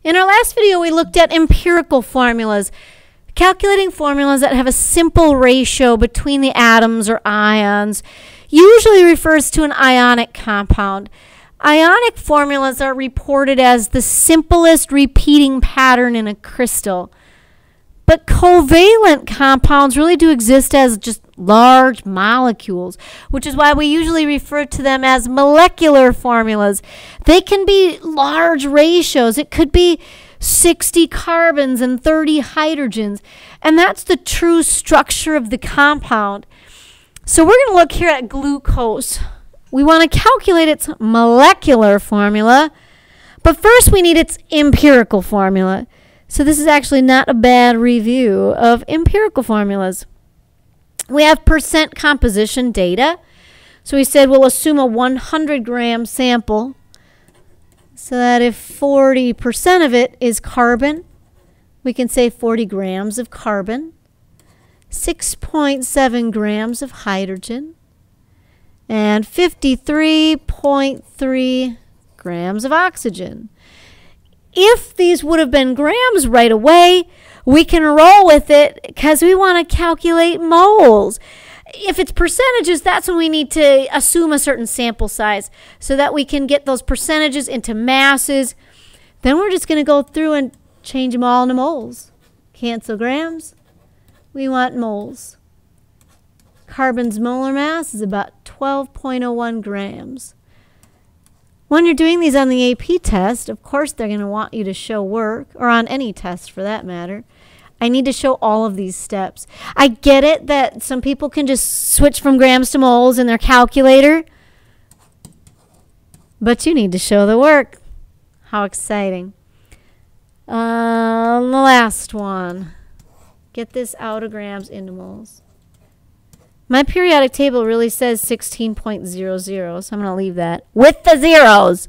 In our last video, we looked at empirical formulas, calculating formulas that have a simple ratio between the atoms or ions. Usually refers to an ionic compound. Ionic formulas are reported as the simplest repeating pattern in a crystal. But covalent compounds really do exist as just large molecules, which is why we usually refer to them as molecular formulas. They can be large ratios. It could be 60 carbons and 30 hydrogens, and that's the true structure of the compound. So we're going to look here at glucose. We want to calculate its molecular formula, but first we need its empirical formula. So this is actually not a bad review of empirical formulas. We have percent composition data. So we said we'll assume a 100-gram sample so that if 40% of it is carbon, we can say 40 grams of carbon, 6.7 grams of hydrogen, and 53.3 grams of oxygen. If these would have been grams right away, we can roll with it because we want to calculate moles. If it's percentages, that's when we need to assume a certain sample size so that we can get those percentages into masses. Then we're just going to go through and change them all into moles. Cancel grams. We want moles. Carbon's molar mass is about 12.01 grams. When you're doing these on the AP test, of course they're going to want you to show work, or on any test for that matter. I need to show all of these steps. I get it that some people can just switch from grams to moles in their calculator, but you need to show the work. How exciting. The last one. Get this out of grams into moles. My periodic table really says 16.00, so I'm going to leave that with the zeros.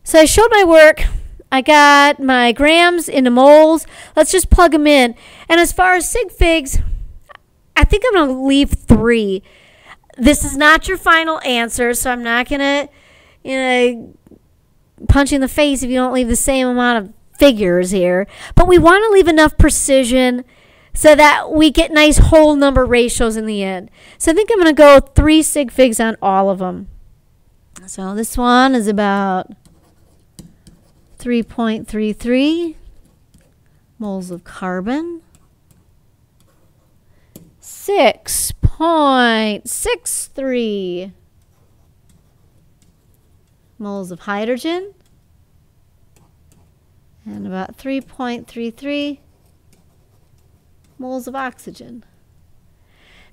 So I showed my work. I got my grams into moles. Let's just plug them in. And as far as sig figs, I think I'm going to leave 3. This is not your final answer, so I'm not going to punch you in the face if you don't leave the same amount of figures here. But we want to leave enough precision so that we get nice whole number ratios in the end. So I think I'm going to go 3 sig figs on all of them. So this one is about 3.33 moles of carbon, 6.63 moles of hydrogen, and about 3.33 moles of oxygen.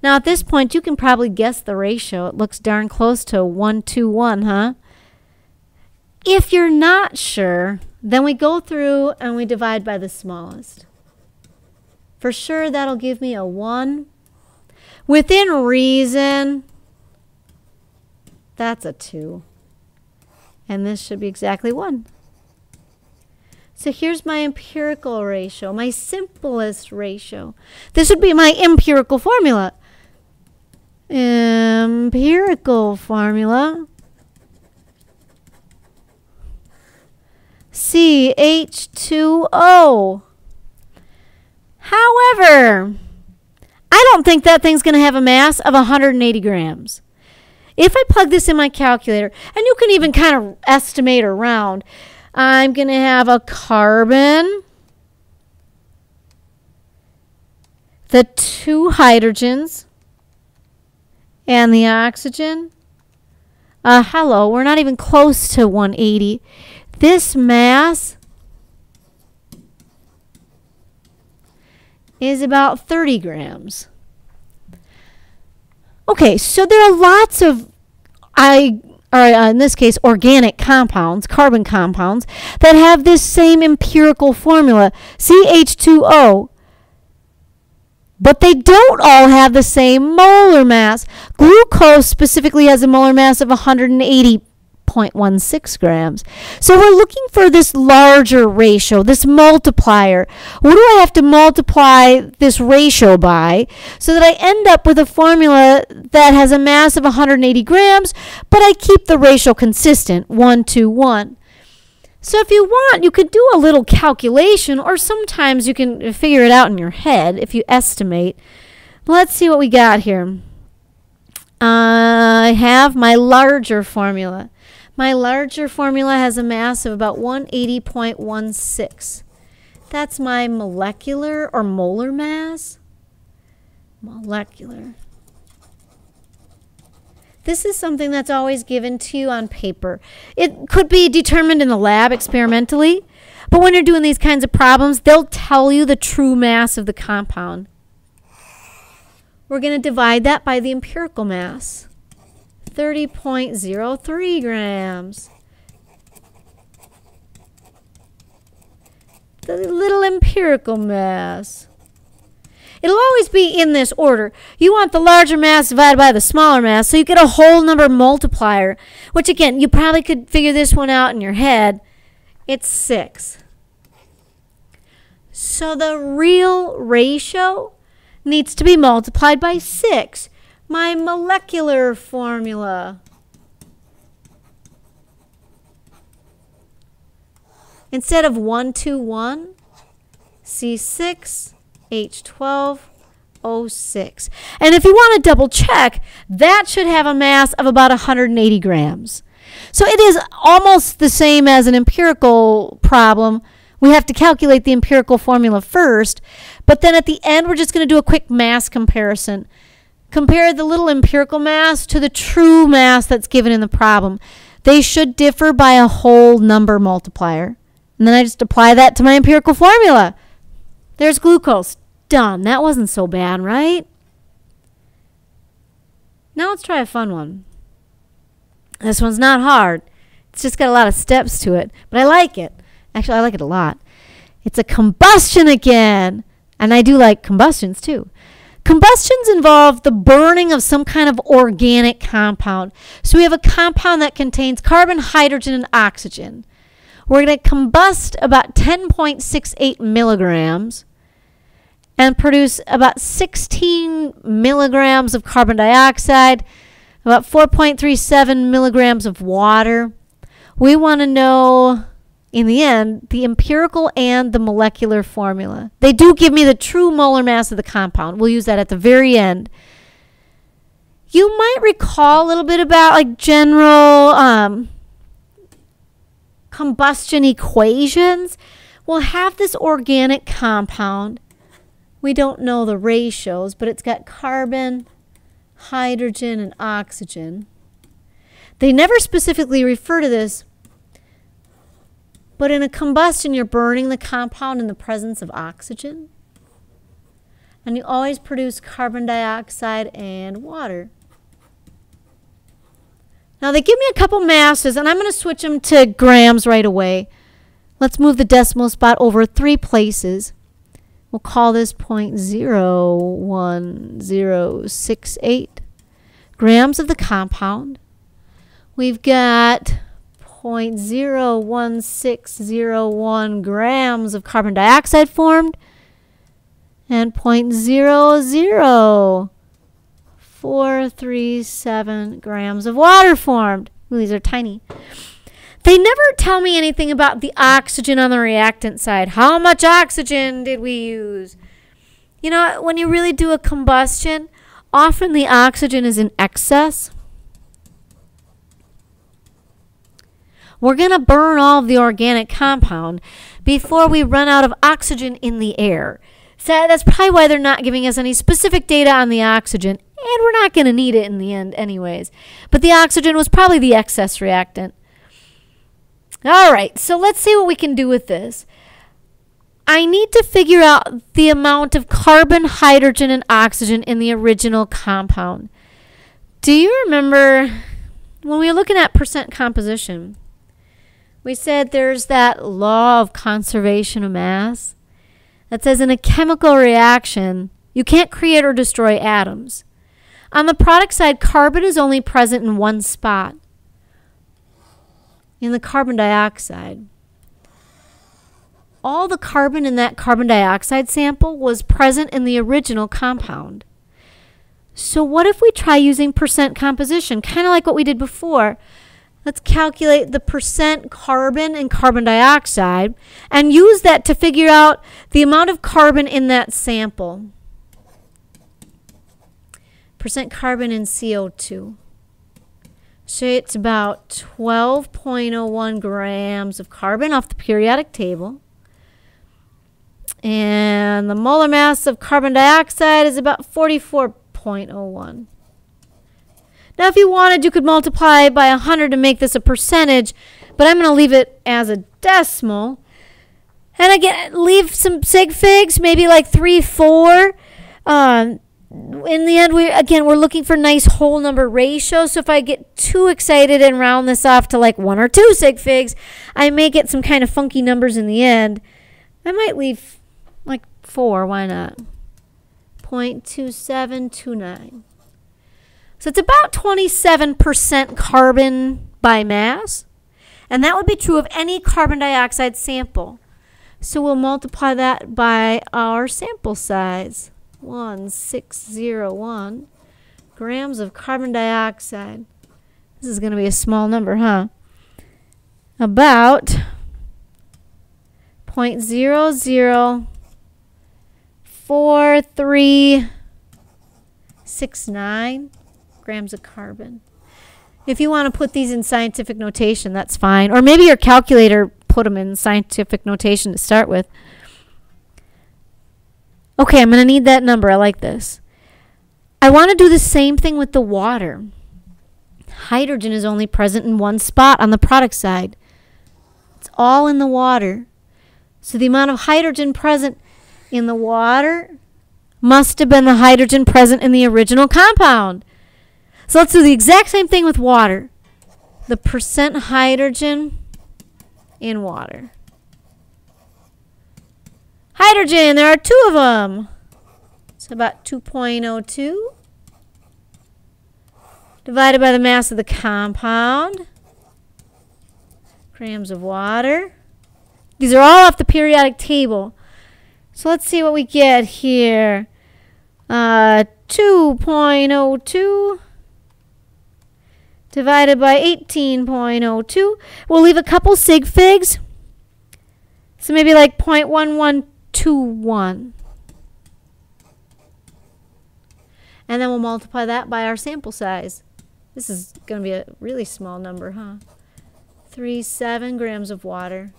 Now at this point you can probably guess the ratio. It looks darn close to 1:1, huh? If you're not sure, then we go through and we divide by the smallest. For sure that'll give me a 1. Within reason, that's a 2. And this should be exactly 1. So here's my empirical ratio, my simplest ratio. This would be my empirical formula. Empirical formula. CH2O. However, I don't think that thing's going to have a mass of 180 grams. If I plug this in my calculator, and you can even kind of estimate or round, I'm going to have a carbon, the 2 hydrogens, and the oxygen. Hello, we're not even close to 180. This mass is about 30 grams. Okay, so there are lots of in this case, organic compounds, carbon compounds, that have this same empirical formula, CH2O. But they don't all have the same molar mass. Glucose specifically has a molar mass of 180.16 grams. So we're looking for this larger ratio, this multiplier. What do I have to multiply this ratio by so that I end up with a formula that has a mass of 180 grams, but I keep the ratio consistent, 1:1. So if you want, you could do a little calculation, or sometimes you can figure it out in your head if you estimate. Let's see what we got here. I have my larger formula. My larger formula has a mass of about 180.16. That's my molecular or molar mass. Molecular. This is something that's always given to you on paper. It could be determined in the lab experimentally, but when you're doing these kinds of problems, they'll tell you the true mass of the compound. We're going to divide that by the empirical mass, 30.03 grams. The little empirical mass. It'll always be in this order. You want the larger mass divided by the smaller mass, so you get a whole number multiplier, which again, you probably could figure this one out in your head. It's 6. So the real ratio needs to be multiplied by 6. My molecular formula. Instead of 121, C6, H12O6. And if you want to double check, that should have a mass of about 180 grams. So it is almost the same as an empirical problem. We have to calculate the empirical formula first, but then at the end we're just going to do a quick mass comparison. Compare the little empirical mass to the true mass that's given in the problem. They should differ by a whole number multiplier. And then I just apply that to my empirical formula. There's glucose. Done. That wasn't so bad, right? Now let's try a fun one. This one's not hard. It's just got a lot of steps to it, but I like it. Actually, I like it a lot. It's a combustion again. And I do like combustions too. Combustions involve the burning of some kind of organic compound. So we have a compound that contains carbon, hydrogen, and oxygen. We're going to combust about 10.68 milligrams and produce about 16 milligrams of carbon dioxide, about 4.37 milligrams of water. We want to know, in the end, the empirical and the molecular formula. They do give me the true molar mass of the compound. We'll use that at the very end. You might recall a little bit about like general combustion equations. We'll have this organic compound. We don't know the ratios, but it's got carbon, hydrogen, and oxygen. They never specifically refer to this, but in a combustion, you're burning the compound in the presence of oxygen. And you always produce carbon dioxide and water. Now they give me a couple masses, and I'm going to switch them to grams right away. Let's move the decimal spot over 3 places. We'll call this 0.01068 grams of the compound. We've got 0.01601 grams of carbon dioxide formed and 0.00437 grams of water formed. Ooh, these are tiny. They never tell me anything about the oxygen on the reactant side. How much oxygen did we use? You know, when you really do a combustion, often the oxygen is in excess. We're going to burn all of the organic compound before we run out of oxygen in the air. So that's probably why they're not giving us any specific data on the oxygen, and we're not going to need it in the end anyways. But the oxygen was probably the excess reactant. All right, so let's see what we can do with this. I need to figure out the amount of carbon, hydrogen, and oxygen in the original compound. Do you remember when we were looking at percent composition? We said there's that law of conservation of mass that says in a chemical reaction, you can't create or destroy atoms. On the product side, carbon is only present in one spot, in the carbon dioxide. All the carbon in that carbon dioxide sample was present in the original compound. So what if we try using percent composition, kind of like what we did before? Let's calculate the percent carbon and carbon dioxide and use that to figure out the amount of carbon in that sample. Percent carbon in CO2. So it's about 12.01 grams of carbon off the periodic table. And the molar mass of carbon dioxide is about 44.01. Now, if you wanted, you could multiply by 100 to make this a percentage, but I'm going to leave it as a decimal. And again, leave some sig figs, maybe like 3, 4. In the end, we're looking for nice whole number ratios. So if I get too excited and round this off to like 1 or 2 sig figs, I may get some kind of funky numbers in the end. I might leave like 4. Why not? 0.2729. So it's about 27% carbon by mass. And that would be true of any carbon dioxide sample. So we'll multiply that by our sample size. 1601 grams of carbon dioxide. This is going to be a small number, huh? About 0.004369 grams of carbon. If you want to put these in scientific notation, that's fine. Or maybe your calculator put them in scientific notation to start with. Okay, I'm going to need that number. I like this. I want to do the same thing with the water. Hydrogen is only present in one spot on the product side. It's all in the water. So the amount of hydrogen present in the water must have been the hydrogen present in the original compound. So let's do the exact same thing with water. The percent hydrogen in water. Hydrogen, there are 2 of them. It's about 2.02 divided by the mass of the compound. Grams of water. These are all off the periodic table. So let's see what we get here. 2.02 divided by 18.02. We'll leave a couple sig figs. So maybe like 0.1121. And then we'll multiply that by our sample size. This is going to be a really small number, huh? 37 grams of water.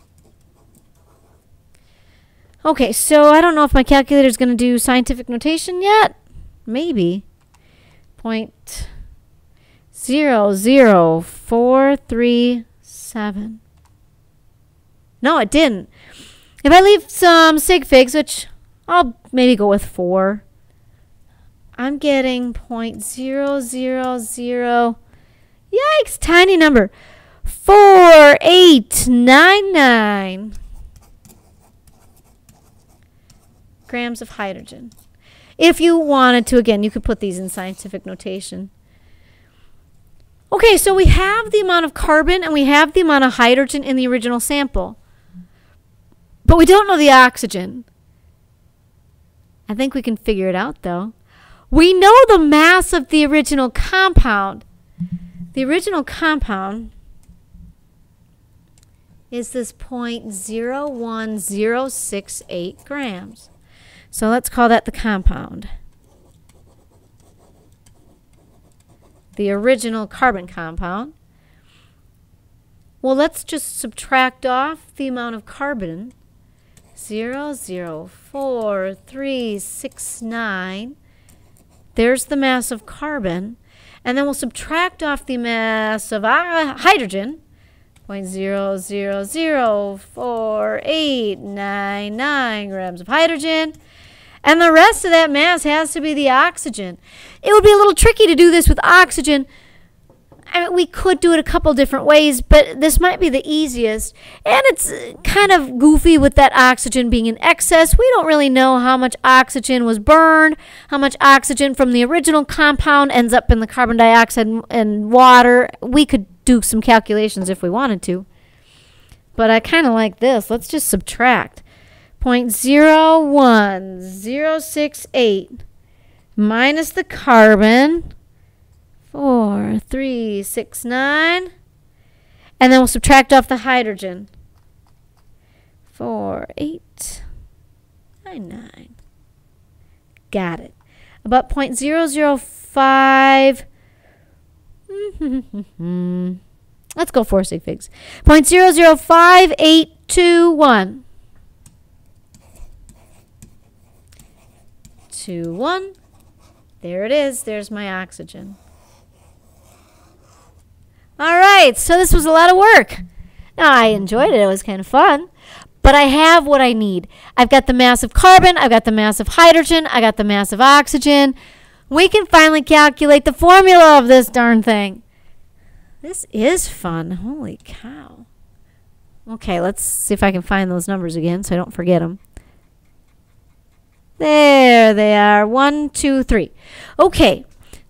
Okay, so I don't know if my calculator is going to do scientific notation yet. Maybe. 0.00437. No, it didn't. If I leave some sig figs, which I'll maybe go with 4, I'm getting 0.000. Yikes, tiny number. 4899 grams of hydrogen. If you wanted to, again, you could put these in scientific notation. Okay, so we have the amount of carbon and we have the amount of hydrogen in the original sample. But we don't know the oxygen. I think we can figure it out, though. We know the mass of the original compound. The original compound is this 0.01068 grams. So let's call that the compound. The original carbon compound. Well, let's just subtract off the amount of carbon. 0.04369. There's the mass of carbon. And then we'll subtract off the mass of hydrogen. 0.004899 grams of hydrogen. And the rest of that mass has to be the oxygen. It would be a little tricky to do this with oxygen. I mean, we could do it a couple different ways, but this might be the easiest. And it's kind of goofy with that oxygen being in excess. We don't really know how much oxygen was burned, how much oxygen from the original compound ends up in the carbon dioxide and water. We could do some calculations if we wanted to. But I kind of like this. Let's just subtract. 0.01068 minus the carbon, 4369, And then we'll subtract off the hydrogen. 4, 8, 9, 9. Got it. About 0.005. Let's go 4 sig figs. 0.005821. 2, 1. There it is. There's my oxygen. All right. So this was a lot of work. Now, I enjoyed it. It was kind of fun. But I have what I need. I've got the mass of carbon. I've got the mass of hydrogen. I got the mass of oxygen. We can finally calculate the formula of this darn thing. This is fun. Holy cow. Okay, let's see if I can find those numbers again so I don't forget them. There they are. 1, 2, 3. Okay,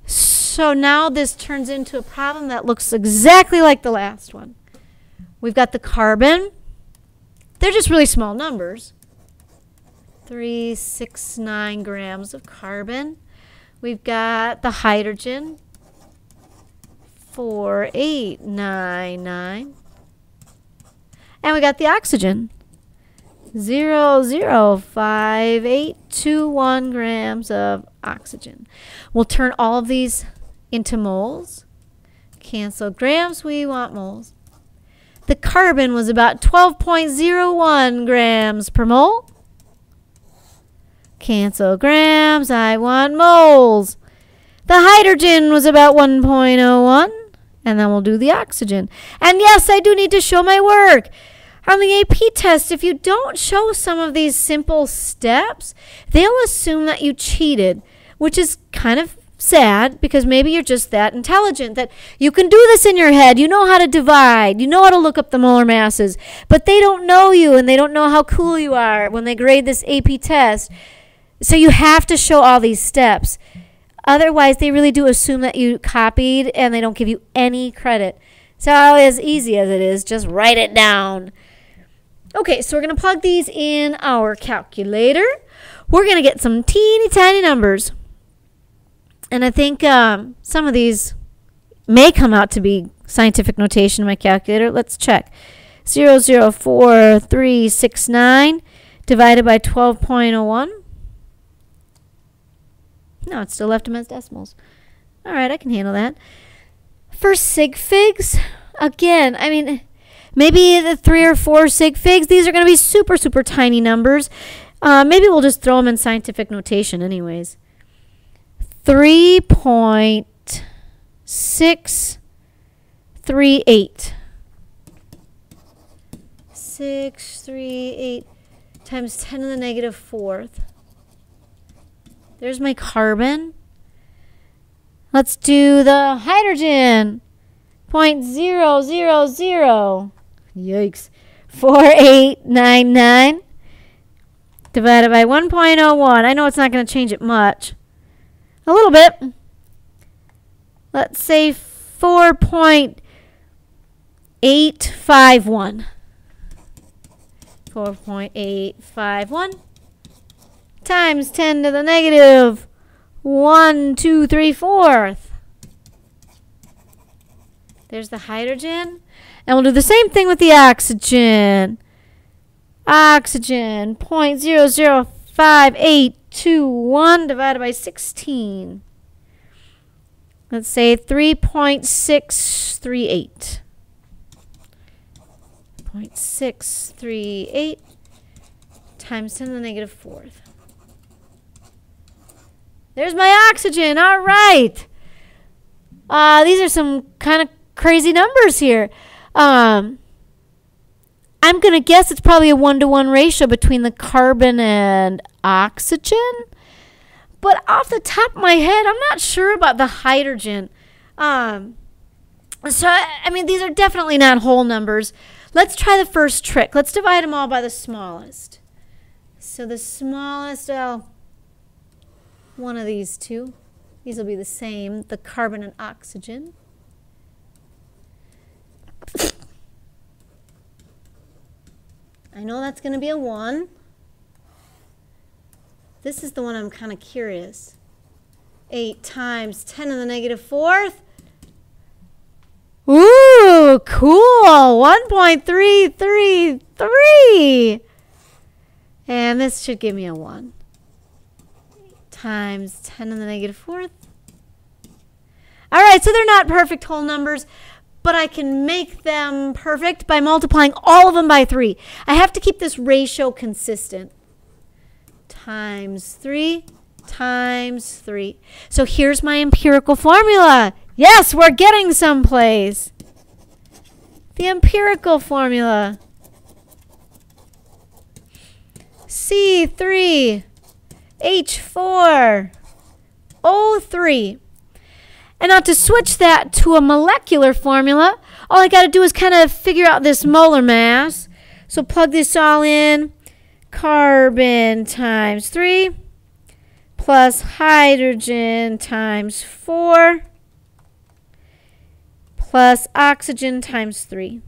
so now this turns into a problem that looks exactly like the last one. We've got the carbon. They're just really small numbers. 369 grams of carbon. We've got the hydrogen. 4899. And we got the oxygen. 0.05821 grams of oxygen. We'll turn all of these into moles. Cancel grams, we want moles. The carbon was about 12.01 grams per mole. Cancel grams, I want moles. The hydrogen was about 1.01. And then we'll do the oxygen. And yes, I do need to show my work. On the AP test, if you don't show some of these simple steps, they'll assume that you cheated, which is kind of sad because maybe you're just that intelligent that you can do this in your head. You know how to divide. You know how to look up the molar masses. But they don't know you and they don't know how cool you are when they grade this AP test. So you have to show all these steps. Otherwise, they really do assume that you copied and they don't give you any credit. So as easy as it is, just write it down. Okay, so we're going to plug these in our calculator. We're going to get some teeny tiny numbers. And I think some of these may come out to be scientific notation in my calculator. Let's check. 0.04369 divided by 12.01. No, it still left them as decimals. All right, I can handle that. For sig figs, again, I mean, maybe the 3 or 4 sig figs, these are going to be super, super tiny numbers. Maybe we'll just throw them in scientific notation anyways. 3.638. 638 times 10 to the negative 4th. There's my carbon. Let's do the hydrogen. 0.000. Yikes. 4899 divided by 1.01. I know it's not going to change it much. A little bit. Let's say 4.851. 4.851 times 10 to the negative 1, 2, 3, 4th. There's the hydrogen. And we'll do the same thing with the oxygen. Oxygen, 0.00581 divided by 16. Let's say 3.638. 0.638 times 10 to the negative 4th. There's my oxygen. All right. These are some kind of crazy numbers here. I'm going to guess it's probably a 1-to-1 ratio between the carbon and oxygen. But off the top of my head, I'm not sure about the hydrogen. So, I mean, these are definitely not whole numbers. Let's try the first trick. Let's divide them all by the smallest. So the smallest, one of these two. These will be the same, the carbon and oxygen. I know that's going to be a 1. This is the one I'm kind of curious. 8 times 10 to the negative 4th. Ooh, Ooh, cool. 1.333. And this should give me a 1. Times 10 to the negative 4th. All right, so they're not perfect whole numbers, but I can make them perfect by multiplying all of them by 3. I have to keep this ratio consistent. Times 3 times 3. So here's my empirical formula. Yes, we're getting someplace. The empirical formula. C3H4O3. And now to switch that to a molecular formula, all I got to do is kind of figure out this molar mass. So plug this all in. Carbon times 3 plus hydrogen times 4 plus oxygen times 3.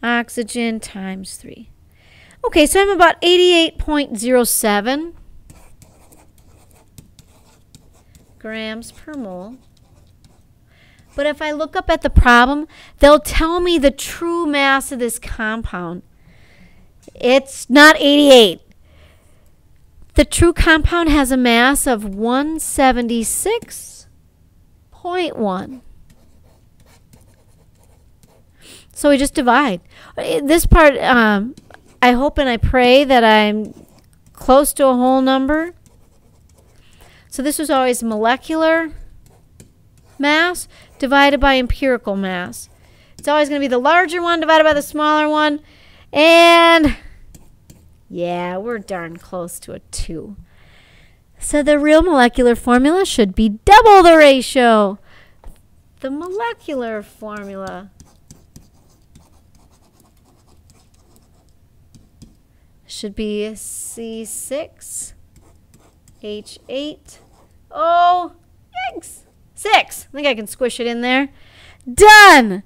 Oxygen times 3. Okay, so I'm about 88.07 grams per mole. But if I look up at the problem, they'll tell me the true mass of this compound. It's not 88. The true compound has a mass of 176.1. So we just divide. This part, I hope and I pray that I'm close to a whole number. So this was always molecular mass divided by empirical mass. It's always going to be the larger one divided by the smaller one. And yeah, we're darn close to a 2. So the real molecular formula should be double the ratio. The molecular formula should be C6H8O6. I think I can squish it in there. Done!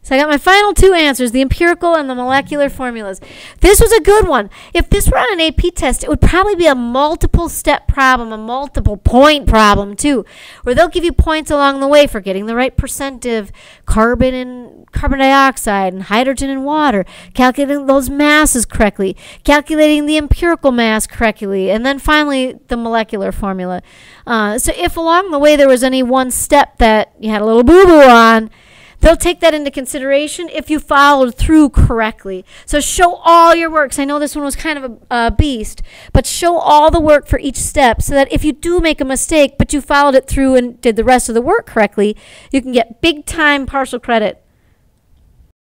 So I got my final 2 answers, the empirical and the molecular formulas. This was a good one. If this were on an AP test, it would probably be a multiple step problem, a multiple point problem too, where they'll give you points along the way for getting the right percent of carbon and carbon dioxide and hydrogen and water, calculating those masses correctly, calculating the empirical mass correctly, and then finally the molecular formula. So if along the way there was any one step that you had a little boo-boo on, they'll take that into consideration if you followed through correctly. So show all your works. I know this one was kind of a beast, but show all the work for each step so that if you do make a mistake, but you followed it through and did the rest of the work correctly, you can get big time partial credit